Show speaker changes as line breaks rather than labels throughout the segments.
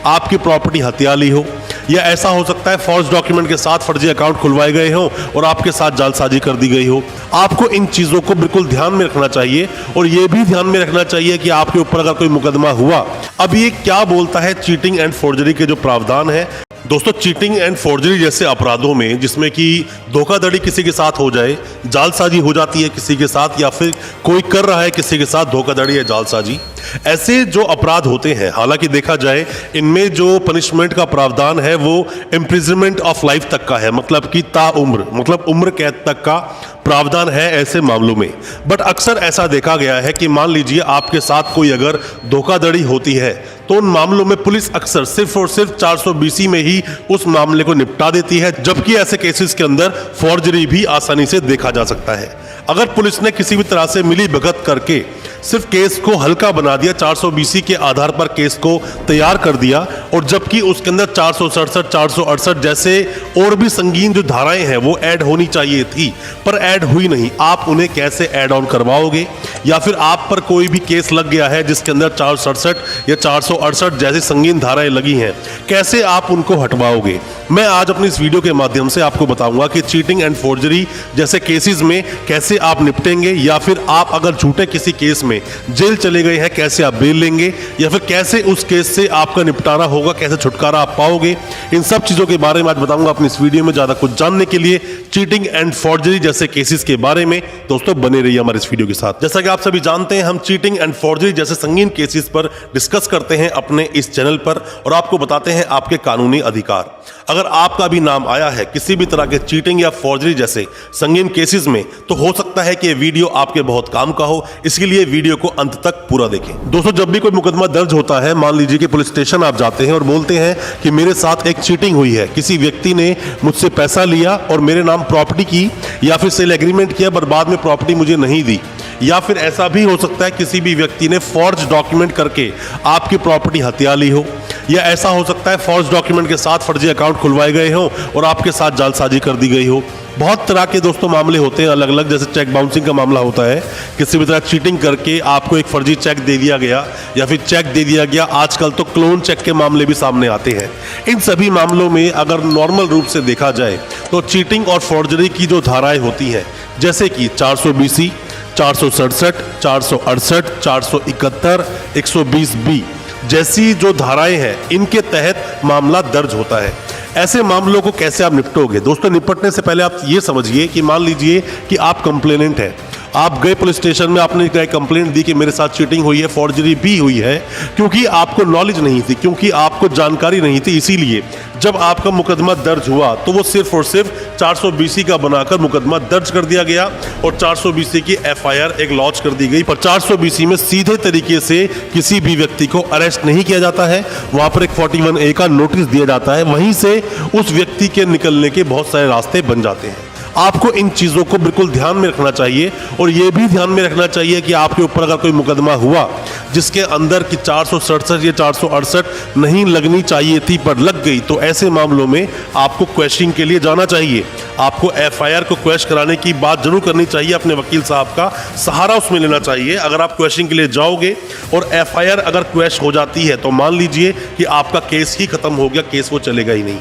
आपकी प्रॉपर्टी हथिया ली हो, या ऐसा हो सकता है फॉल्स डॉक्यूमेंट के साथ फर्जी अकाउंट खुलवाए गए हो और आपके साथ जालसाजी कर दी गई हो। आपको इन चीजों को बिल्कुल ध्यान में रखना चाहिए और यह भी ध्यान में रखना चाहिए कि आपके ऊपर अगर कोई मुकदमा हुआ। अब ये क्या बोलता है चीटिंग एंड फोर्जरी के जो प्रावधान है। दोस्तों, चीटिंग एंड फोर्जरी जैसे अपराधों में जिसमें कि धोखाधड़ी किसी के साथ हो जाए, जालसाजी हो जाती है किसी के साथ, या फिर कोई कर रहा है किसी के साथ धोखाधड़ी या जालसाजी, ऐसे जो अपराध होते हैं, हालांकि देखा जाए इनमें जो पनिशमेंट का प्रावधान है वो इम्प्रिजनमेंट ऑफ लाइफ तक का है, मतलब कि ताउम्र, मतलब उम्र कैद तक का प्रावधान है ऐसे मामलों में। बट अक्सर ऐसा देखा गया है कि मान लीजिए आपके साथ कोई अगर धोखाधड़ी होती है तो उन मामलों में पुलिस अक्सर सिर्फ और सिर्फ 420 में ही उस मामले को निपटा देती है, जबकि ऐसे केसेस के अंदर फॉर्जरी भी आसानी से देखा जा सकता है। अगर पुलिस ने किसी भी तरह से मिली भगत करके सिर्फ केस को हल्का बना दिया, 420 के आधार पर केस को तैयार कर दिया, और जबकि उसके अंदर 467, 468 जैसे और भी संगीन जो धाराएं हैं वो ऐड होनी चाहिए थी पर ऐड हुई नहीं, आप उन्हें कैसे ऐड ऑन करवाओगे? या फिर आप पर कोई भी केस लग गया है जिसके अंदर 467 या 468 जैसी संगीन धाराएं लगी हैं, कैसे आप उनको हटवाओगे? मैं आज अपनी इस वीडियो के माध्यम से आपको बताऊंगा कि चीटिंग एंड फोर्जरी जैसे केसेस में कैसे आप निपटेंगे, या फिर आप अगर झूठे किसी केस में जेल चले गए हैं कैसे आप बेल लेंगे, या फिर कैसे उस केस से आपका निपटारा होगा, कैसे छुटकारा आप पाओगे। इन सब चीजों के बारे में आज बताऊंगा अपनी इस वीडियो में। ज्यादा कुछ जानने के लिए चीटिंग एंड फोर्जरी जैसे केसेस के बारे में दोस्तों बने रहिए हमारे इस वीडियो के साथ। जैसा कि आप सभी जानते हैं, हम चीटिंग एंड फोर्जरी जैसे संगीन केसेस पर डिस्कस करते हैं अपने इस चैनल पर और आपको बताते हैं आपके कानूनी अधिकार। अगर आपका भी नाम आया है किसी भी तरह के चीटिंग या फोर्जरी जैसे संगीन केसेस में, तो हो सकता है कि ये वीडियो आपके बहुत काम का हो, इसके लिए वीडियो को अंत तक पूरा देखें। दोस्तों, जब भी कोई मुकदमा दर्ज होता है, मान लीजिए कि पुलिस स्टेशन आप जाते हैं और बोलते हैं कि मेरे साथ एक चीटिंग हुई है, किसी व्यक्ति ने मुझसे पैसा लिया और मेरे नाम प्रॉपर्टी की या फिर सेल एग्रीमेंट किया, पर बाद में प्रॉपर्टी मुझे नहीं दी, या फिर ऐसा भी हो सकता है किसी भी व्यक्ति ने फॉर्ज डॉक्यूमेंट करके आपकी प्रॉपर्टी हथिया ली हो, या ऐसा हो सकता है फॉर्ज डॉक्यूमेंट के साथ फर्जी अकाउंट खुलवाए गए हो और आपके साथ जालसाजी कर दी गई हो। बहुत तरह के दोस्तों मामले होते हैं अलग अलग, जैसे चेक बाउंसिंग का मामला होता है, किसी भी तरह चीटिंग करके आपको एक फर्जी चेक दे दिया गया या फिर चेक दे दिया गया। आजकल तो क्लोन चेक के मामले भी सामने आते हैं। इन सभी मामलों में अगर नॉर्मल रूप से देखा जाए तो चीटिंग और फॉर्जरी की जो धाराएं होती हैं, जैसे कि 420, 467, 468, 471, 120B जैसी जो धाराएं हैं, इनके तहत मामला दर्ज होता है। ऐसे मामलों को कैसे आप निपटोगे? दोस्तों, निपटने से पहले आप ये समझिए कि मान लीजिए कि आप कंप्लेनेंट हैं, आप गए पुलिस स्टेशन में, आपने कंप्लेंट दी कि मेरे साथ चीटिंग हुई है, फॉर्जरी भी हुई है, क्योंकि आपको नॉलेज नहीं थी, क्योंकि आपको जानकारी नहीं थी। इसीलिए जब आपका मुकदमा दर्ज हुआ तो वो सिर्फ और सिर्फ 420 का बनाकर मुकदमा दर्ज कर दिया गया और 420 की FIR एक लॉन्च कर दी गई। पर 420 में सीधे तरीके से किसी भी व्यक्ति को अरेस्ट नहीं किया जाता है, वहां पर एक 41A का नोटिस दिया जाता है। वहीं से उस व्यक्ति के निकलने के बहुत सारे रास्ते बन जाते हैं। आपको इन चीजों को बिल्कुल ध्यान में रखना चाहिए और यह भी ध्यान में रखना चाहिए कि आपके ऊपर अगर कोई मुकदमा हुआ जिसके अंदर की 467 या 468 नहीं लगनी चाहिए थी पर लग गई, तो ऐसे मामलों में आपको क्वेश्चनिंग के लिए जाना चाहिए। आपको FIR को क्वेश कराने की बात जरूर करनी चाहिए, अपने वकील साहब का सहारा उसमें लेना चाहिए। अगर आप क्वेश्चनिंग के लिए जाओगे और FIR अगर क्वेश हो जाती है तो मान लीजिए कि आपका केस ही खत्म हो गया, केस वो चलेगा ही नहीं।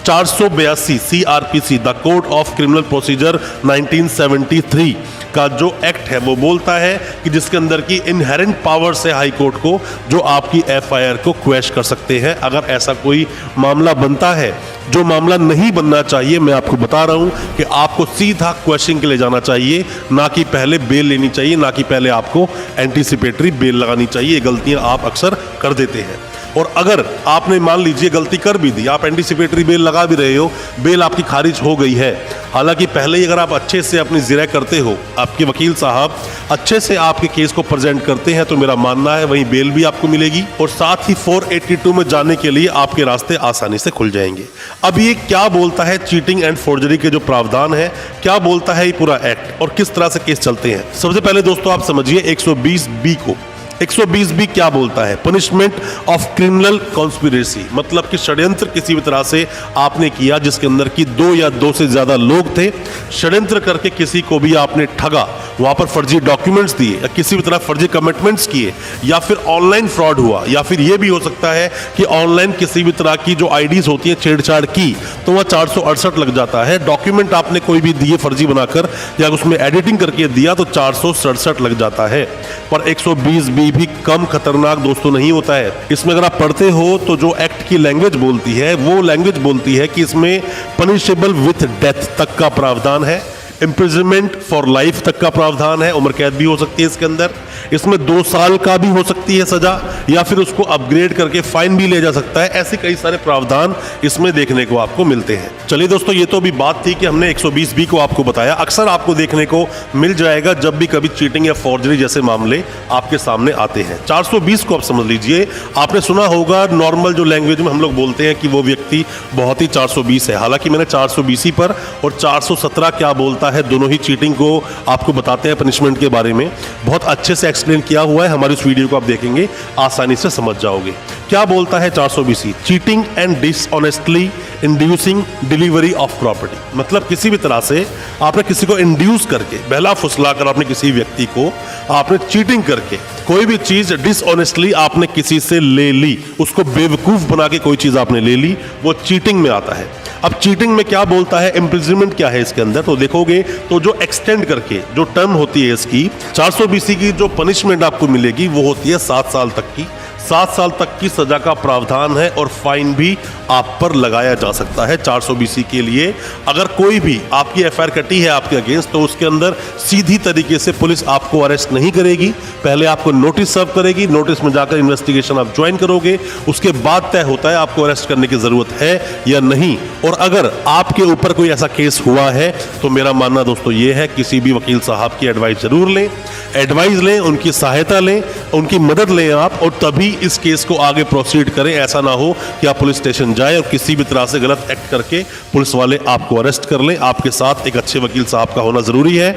482 CRPC the code of criminal procedure 1973 का जो एक्ट है वो बोलता है कि जिसके अंदर की इनहेरेंट पावर से हाई कोर्ट को जो आपकी FIR को क्वेश कर सकते हैं। अगर ऐसा कोई मामला बनता है, जो मामला नहीं बनना चाहिए, मैं आपको बता रहा हूं कि आपको सीधा क्वेश्चनिंग के लिए जाना चाहिए, ना कि पहले बेल लेनी चाहिए, ना कि पहले आपको एंटीसिपेटरी बेल लगानी चाहिए। ये गलतियां आप अक्सर कर देते हैं। और अगर आपने मान लीजिए गलती कर भी दी, आप एंटीसिपेटरी बेल लगा भी रहे हो, बेल आपकी खारिज हो गई है, हालांकि पहले ही अगर आप अच्छे से अपनी जिरह करते हो, आपके वकील साहब अच्छे से आपके केस को प्रेजेंट करते हैं, तो मेरा मानना है वहीं बेल भी आपको मिलेगी और साथ ही 482 में जाने के लिए आपके रास्ते आसानी से खुल जाएंगे। अब ये क्या बोलता है चीटिंग एंड फोर्जरी के जो प्रावधान है, क्या बोलता है ये पूरा एक्ट और किस तरह से केस चलते हैं? सबसे पहले दोस्तों आप समझिए 120B को। 120 भी क्या बोलता है? पनिशमेंट ऑफ क्रिमिनल कॉन्स्पिरेसी, मतलब कि षड्यंत्र किसी भी तरह से आपने किया जिसके अंदर की 2 या 2 से ज्यादा लोग थे, षड्यंत्र करके किसी को भी आपने ठगा, वहां पर फर्जी डॉक्यूमेंट्स दिए या किसी भी तरह फर्जी कमिटमेंट्स किए, या फिर ऑनलाइन फ्रॉड हुआ, या फिर यह भी हो सकता है कि ऑनलाइन किसी भी तरह की जो आईडीज होती है छेड़छाड़ की, तो वह 468 लग जाता है। डॉक्यूमेंट आपने कोई भी दिए फर्जी बनाकर या उसमें एडिटिंग करके दिया तो 467 लग जाता है। पर 120 भी कम खतरनाक दोस्तों नहीं होता है। इसमें अगर आप पढ़ते हो तो जो एक्ट की लैंग्वेज बोलती है वो लैंग्वेज बोलती है कि इसमें पनिशेबल विथ डेथ तक का प्रावधान है, इम्प्रिजनमेंट फॉर लाइफ तक का प्रावधान है, उम्र कैद भी हो सकती है इसके अंदर, इसमें 2 साल का भी हो सकती है सजा, या फिर उसको अपग्रेड करके फाइन भी ले जा सकता है। ऐसे कई सारे प्रावधान इसमें देखने को आपको मिलते हैं। चलिए दोस्तों, ये तो अभी बात थी कि हमने 120 बी को आपको बताया। अक्सर आपको देखने को मिल जाएगा जब भी कभी चीटिंग या फॉर्जरी जैसे मामले आपके सामने आते हैं। 420 को आप समझ लीजिए, आपने सुना होगा नॉर्मल जो लैंग्वेज में हम लोग बोलते हैं कि वो व्यक्ति बहुत ही 420 है। हालांकि मैंने 420 पर और 417 क्या बोलता है, दोनों ही चीटिंग को आपको बताते हैं पनिशमेंट के बारे में। बहुत अच्छे से एक्सप्लेन किया हुआ है, हमारी इस वीडियो को आप देखेंगे आसानी से समझ जाओगे। क्या बोलता है 420? Cheating and dishonestly inducing delivery of property, मतलब किसी भी तरह से आपने किसी को इंड्यूस करके, बहला फुसला कर आपने किसी व्यक्ति को आपने चीटिंग करके कोई भी चीज डिसऑनेस्टली आपने किसी से ले ली, उसको बेवकूफ बना के कोई चीज आपने ले ली, वो चीटिंग में आता है। अब चीटिंग में क्या बोलता है, इम्प्रिजनमेंट क्या है इसके अंदर, तो देखोगे तो जो एक्सटेंड करके जो टर्म होती है इसकी 420 की जो पनिशमेंट आपको मिलेगी वो होती है 7 साल तक की। 7 साल तक की सजा का प्रावधान है और फाइन भी आप पर लगाया जा सकता है 420 के लिए। अगर कोई भी आपकी एफआईआर कटी है आपके अगेंस्ट तो उसके अंदर सीधी तरीके से पुलिस आपको अरेस्ट नहीं करेगी, पहले आपको नोटिस सर्व करेगी, नोटिस में जाकर इन्वेस्टिगेशन आप ज्वाइन करोगे, उसके बाद तय होता है आपको अरेस्ट करने की जरूरत है या नहीं। और अगर आपके ऊपर कोई ऐसा केस हुआ है तो मेरा मानना दोस्तों ये है किसी भी वकील साहब की एडवाइस जरूर लें, उनकी सहायता लें, उनकी मदद लें आप, और तभी इस केस को आगे प्रोसीड करें। ऐसा ना हो कि आप पुलिस स्टेशन जाए और किसी भी तरह से गलत एक्ट करके पुलिस वाले आपको अरेस्ट कर लें। आपके साथ एक अच्छे वकील साहब का होना जरूरी है।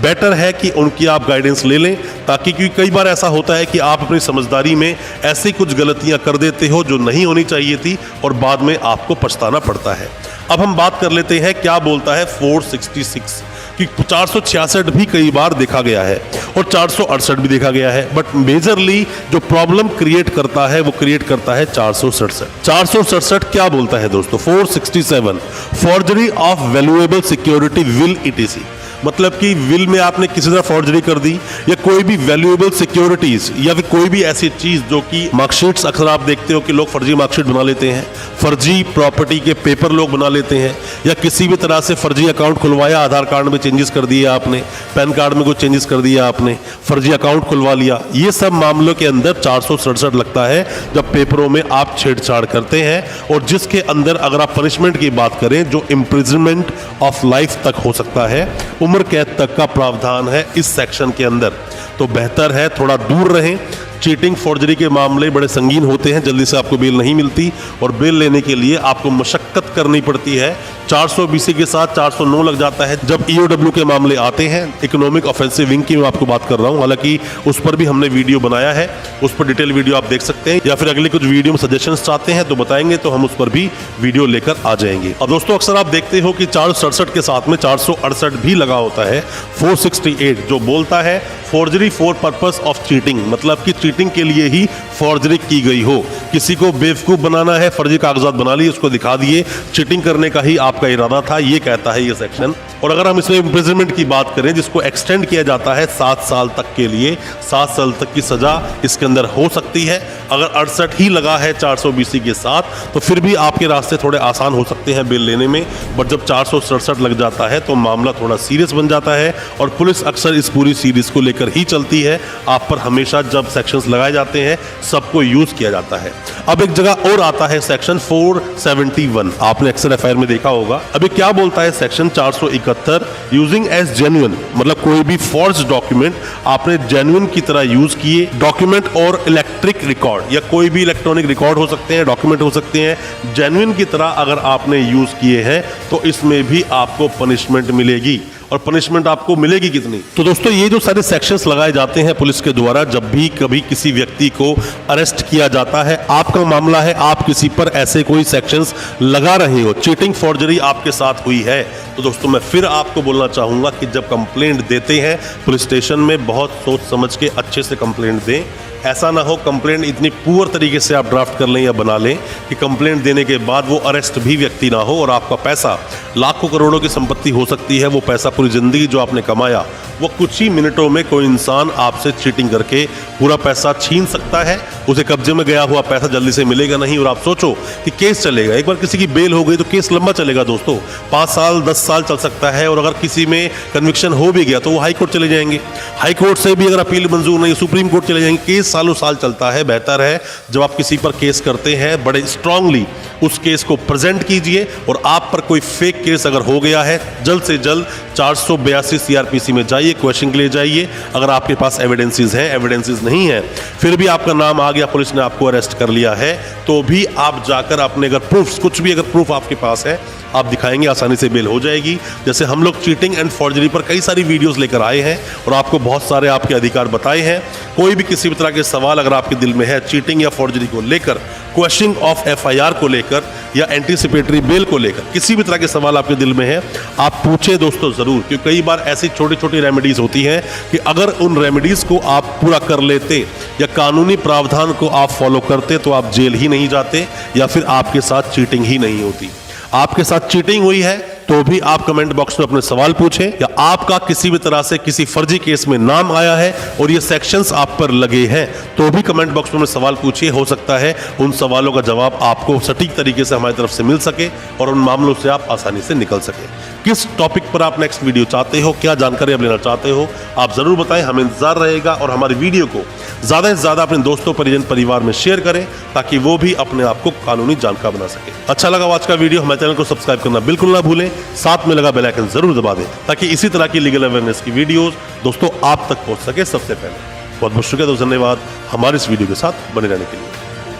बेटर है कि उनकी आप गाइडेंस ले लें, ताकि क्योंकि कई बार ऐसा होता है कि आप अपनी समझदारी में ऐसी कुछ गलतियां कर देते हो जो नहीं होनी चाहिए थी और बाद में आपको पछताना पड़ता है। अब हम बात कर लेते हैं क्या बोलता है 466 कि 466 भी कई बार देखा गया है और 468 भी देखा गया है, बट मेजरली जो प्रॉब्लम क्रिएट करता है वो क्रिएट करता है 467। 467 क्या बोलता है दोस्तों? 467 forgery of valuable security will etc, मतलब कि विल में आपने किसी तरह फॉर्जरी कर दी या कोई भी वैल्यूएबल सिक्योरिटीज या फिर कोई भी ऐसी चीज जो कि मार्कशीट्स, अक्सर आप देखते हो कि लोग फर्जी मार्कशीट बना लेते हैं, फर्जी प्रॉपर्टी के पेपर लोग बना लेते हैं, या किसी भी तरह से फर्जी अकाउंट खुलवाया, आधार कार्ड में चेंजेस कर दिए आपने, पैन कार्ड में कुछ चेंजेस कर दिया आपने, फर्जी अकाउंट खुलवा लिया। ये सब मामलों के अंदर 467 लगता है जब पेपरों में आप छेड़छाड़ करते हैं, और जिसके अंदर अगर आप पनिशमेंट की बात करें जो इम्प्रिजनमेंट ऑफ लाइफ तक हो सकता है, उम्र कैद तक का प्रावधान है इस सेक्शन के अंदर। तो बेहतर है थोड़ा दूर रहें। चीटिंग फॉर्जरी के मामले बड़े संगीन होते हैं, जल्दी से आपको बेल नहीं मिलती और बेल लेने के लिए आपको मशक्कत करनी पड़ती है। 420 के साथ 409 लग जाता है जब ईओडब्ल्यू के मामले आते हैं, इकोनॉमिक ऑफेंसिव विंग की मैं आपको बात कर रहा हूं। हालांकि उस पर भी हमने वीडियो बनाया है, उस पर डिटेल वीडियो आप देख सकते हैं, या फिर अगले कुछ वीडियो में सजेशंस चाहते हैं तो बताएंगे तो हम उस पर भी वीडियो लेकर आ जाएंगे। अब दोस्तों अक्सर आप देखते हो कि 467 के साथ में 468 भी लगा होता है 468, जो बोलता है forgery for purpose of cheating, मतलब कि चीटिंग के लिए ही फॉर्जरी की गई हो, किसी को बेवकूफ बनाना है, फर्जी कागजात बना लिए, उसको दिखा दिए, चीटिंग करने का ही आपका इरादा था, ये कहता है ये सेक्शन। और अगर हम इसमें इम्प्रिजनमेंट की बात करें जिसको एक्सटेंड किया जाता है 7 साल तक के लिए, 7 साल तक की सजा इसके अंदर हो सकती है। अगर 68 ही लगा है 420 के साथ तो फिर भी आपके रास्ते थोड़े आसान हो सकते हैं बेल लेने में, बट जब 467 लग जाता है तो मामला थोड़ा सीरियस बन जाता है और पुलिस अक्सर इस पूरी सीरीज को लेकर ही चलती है। आप पर हमेशा जब सेक्शंस लगाए जाते हैं सबको यूज किया जाता है। अब एक जगह और आता है सेक्शन 471, आपने अक्सर एफआईआर में देखा होगा। अभी क्या बोलता है सेक्शन 471, यूजिंग एज जेन्युइन, मतलब कोई भी फॉर्ज डॉक्यूमेंट आपने जेन्युइन की तरह यूज किए, डॉक्यूमेंट और इलेक्ट्रिक रिकॉर्ड या कोई भी इलेक्ट्रॉनिक रिकॉर्ड हो सकते हैं, डॉक्यूमेंट हो सकते हैं, जेन्युइन की तरह अगर आपने यूज किए हैं तो इसमें भी आपको पनिशमेंट मिलेगी। और पनिशमेंट आपको मिलेगी कितनी। तो दोस्तों ये जो सारे सेक्शंस लगाए जाते हैं पुलिस के द्वारा जब भी कभी किसी व्यक्ति को अरेस्ट किया जाता है, आपका मामला है, आप किसी पर ऐसे कोई सेक्शंस लगा रहे हो, चीटिंग फॉर्जरी आपके साथ हुई है, तो दोस्तों मैं फिर आपको बोलना चाहूंगा कि जब कंप्लेंट देते हैं पुलिस स्टेशन में बहुत सोच समझ के अच्छे से कंप्लेंट दें। ऐसा ना हो कंप्लेंट इतनी पुअर तरीके से आप ड्राफ्ट कर लें या बना लें कि कंप्लेंट देने के बाद वो अरेस्ट भी व्यक्ति ना हो और आपका पैसा, लाखों करोड़ों की संपत्ति हो सकती है, वो पैसा पूरी जिंदगी जो आपने कमाया वो कुछ ही मिनटों में कोई इंसान आपसे चीटिंग करके पूरा पैसा छीन सकता है। उसे कब्जे में गया हुआ पैसा जल्दी से मिलेगा नहीं और आप सोचो कि केस चलेगा, एक बार किसी की बेल हो गई तो केस लंबा चलेगा दोस्तों, 5 साल 10 साल चल सकता है। और अगर किसी में कन्विक्शन हो भी गया तो वो हाई कोर्ट चले जाएंगे, हाई कोर्ट से भी अगर अपील मंजूर नहीं सुप्रीम कोर्ट चले जाएंगे, केस सालों साल चलता है। बेहतर है जब आप किसी पर केस करते हैं बड़े स्ट्रांगली उस केस को प्रेजेंट कीजिए और आप पर कोई फेक केस अगर हो गया है जल्द से जल्द 482 सीआरपीसी में जाइए, क्वेश्चन के लिए जाइए। अगर आपके पास एविडेंसेस हैं, एविडेंसेस नहीं है, फिर भी आपका नाम आ गया, पुलिस ने आपको अरेस्ट कर लिया है, तो भी आप जाकर अपने अगर प्रूफ, कुछ भी अगर प्रूफ आपके पास है आप दिखाएंगे, आसानी से बेल हो जाएगी। जैसे हम लोग चीटिंग एंड फॉर्जरी पर कई सारी वीडियोस लेकर आए हैं और आपको बहुत सारे आपके अधिकार बताए हैं। कोई भी किसी भी तरह के सवाल अगर आपके दिल में है चीटिंग या फॉर्जरी को लेकर, क्वेश्चनिंग ऑफ एफआईआर को लेकर या एंटीसिपेटरी बेल को लेकर, किसी भी तरह के सवाल आपके दिल में है आप पूछे दोस्तों जरूर, क्योंकि कई बार ऐसी छोटी छोटी रेमेडीज होती हैं कि अगर उन रेमेडीज को आप पूरा कर लेते या कानूनी प्रावधान को आप फॉलो करते तो आप जेल ही नहीं जाते या फिर आपके साथ चीटिंग ही नहीं होती। आपके साथ चीटिंग हुई है तो भी आप कमेंट बॉक्स में अपने सवाल पूछें, या आपका किसी भी तरह से किसी फर्जी केस में नाम आया है और ये सेक्शंस आप पर लगे हैं तो भी कमेंट बॉक्स में अपने सवाल पूछिए। हो सकता है उन सवालों का जवाब आपको सटीक तरीके से हमारी तरफ से मिल सके और उन मामलों से आप आसानी से निकल सके। किस टॉपिक पर आप नेक्स्ट वीडियो चाहते हो, क्या जानकारी आप लेना चाहते हो, आप जरूर बताएं, हमें इंतजार रहेगा। और हमारी वीडियो को ज्यादा से ज्यादा अपने दोस्तों परिजन परिवार में शेयर करें ताकि वो भी अपने आप को कानूनी जानकार बना सके। अच्छा लगा आज का वीडियो, हमारे चैनल को सब्सक्राइब करना बिल्कुल ना भूलें, साथ में लगा बेल आइकन जरूर दबा दें ताकि इसी तरह की लीगल अवेयरनेस की वीडियोस दोस्तों आप तक पहुंच सके सबसे पहले। बहुत बहुत शुक्रिया दोस्तों, धन्यवाद हमारे इस वीडियो के साथ बने रहने के लिए।